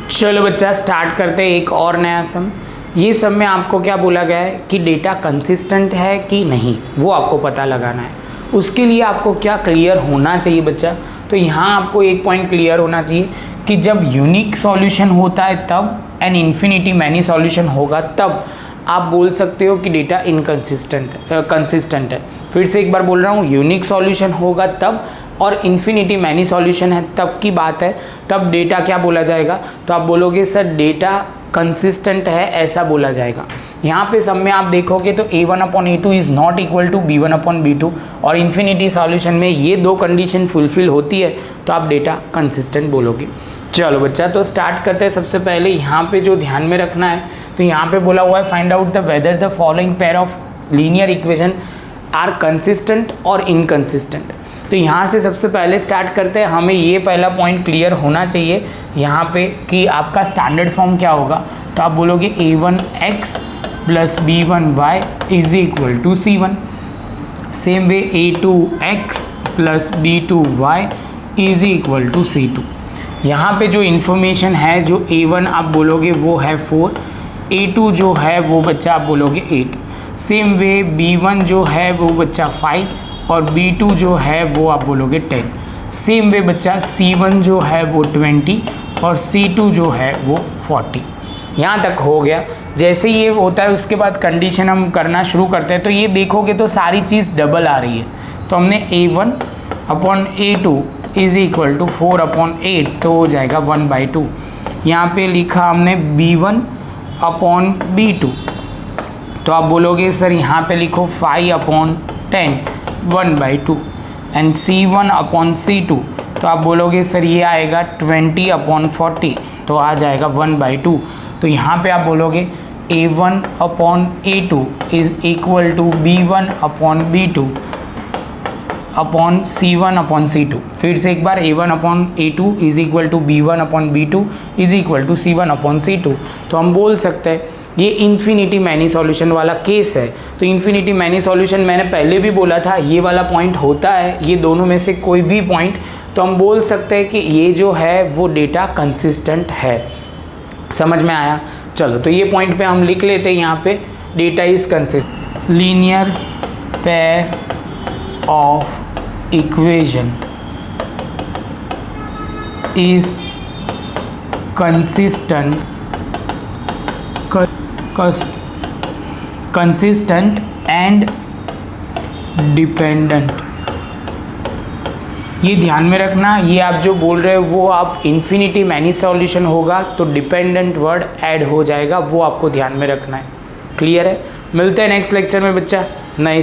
चलो बच्चा स्टार्ट करते हैं एक और नया सम। ये सम में आपको क्या बोला गया है कि डेटा कंसिस्टेंट है कि नहीं, वो आपको पता लगाना है। उसके लिए आपको क्या क्लियर होना चाहिए बच्चा, तो यहाँ आपको एक पॉइंट क्लियर होना चाहिए कि जब यूनिक सॉल्यूशन होता है तब एंड इन्फिनिटी मैनी सॉल्यूशन होगा तब आप बोल सकते हो कि डेटा कंसिस्टेंट है। फिर से एक बार बोल रहा हूँ, यूनिक सॉल्यूशन होगा तब और इन्फिनिटी मैनी सॉल्यूशन है तब की बात है, तब डेटा क्या बोला जाएगा, तो आप बोलोगे सर डेटा कंसिस्टेंट है, ऐसा बोला जाएगा। यहाँ पे सब में आप देखोगे तो a1/a2 is not equal to b1/b2 और इन्फिनिटी सॉल्यूशन में ये दो कंडीशन फुलफिल होती है तो आप डेटा कंसिस्टेंट बोलोगे। चलो बच्चा तो स्टार्ट करते हैं। सबसे पहले यहाँ पे जो ध्यान में रखना है, तो यहाँ पे बोला हुआ है find out the whether the following pair of linear equation are consistent और इनकंसिस्टेंट। तो यहाँ से सबसे पहले स्टार्ट करते हैं। हमें ये पहला पॉइंट क्लियर होना चाहिए यहाँ पे कि आपका स्टैंडर्ड फॉर्म क्या होगा, तो आप बोलोगे a1x plus b1y is equal to c1। Same way a2x plus b2y is equal to c2। यहाँ पे जो इन्फॉर्मेशन है, जो a1 आप बोलोगे वो है 4, a2 जो है वो बच्चा आप बोलोगे 8। सेम वे b1 जो है वो बच्चा 5 और b2 जो है वो आप बोलोगे 10। सेम वे बच्चा c1 जो है वो 20 और c2 जो है वो 40। यहाँ तक हो गया। जैसे ये होता है उसके बाद कंडीशन हम करना शुरू करते हैं, तो ये देखोगे तो सारी चीज़ डबल आ रही है। तो हमने a1/a2 इज इक्वल टू 4/8 तो हो जाएगा 1/2। यहाँ पे लिखा हमने b1/b2, तो आप बोलोगे सर यहाँ पे लिखो 5/10 1/2 एंड c1/c2, तो आप बोलोगे सर ये आएगा 20/40 तो आ जाएगा 1/2। तो यहाँ पे आप बोलोगे a1/a2 is equal to b1/b2 upon c1/c2। फिर से एक बार a1/a2 is equal to b1/b2 is equal to c1/c2। तो हम बोल सकते हैं ये इन्फिनिटी मैनी सॉल्यूशन वाला केस है। तो इन्फिनिटी मैनी सॉल्यूशन मैंने पहले भी बोला था ये वाला पॉइंट होता है, ये दोनों में से कोई भी पॉइंट, तो हम बोल सकते हैं कि ये जो है वो डेटा कंसिस्टेंट है। समझ में आया? चलो तो ये पॉइंट पे हम लिख लेते हैं यहाँ पे data is consistent. Linear pair of equation is consistent and dependent। ये ध्यान में रखना, ये आप जो बोल रहे हो वो आप इन्फिनिटी मैनी सॉल्यूशन होगा तो डिपेंडेंट वर्ड ऐड हो जाएगा, वो आपको ध्यान में रखना है। क्लियर है? मिलते हैं नेक्स्ट लेक्चर में बच्चा नए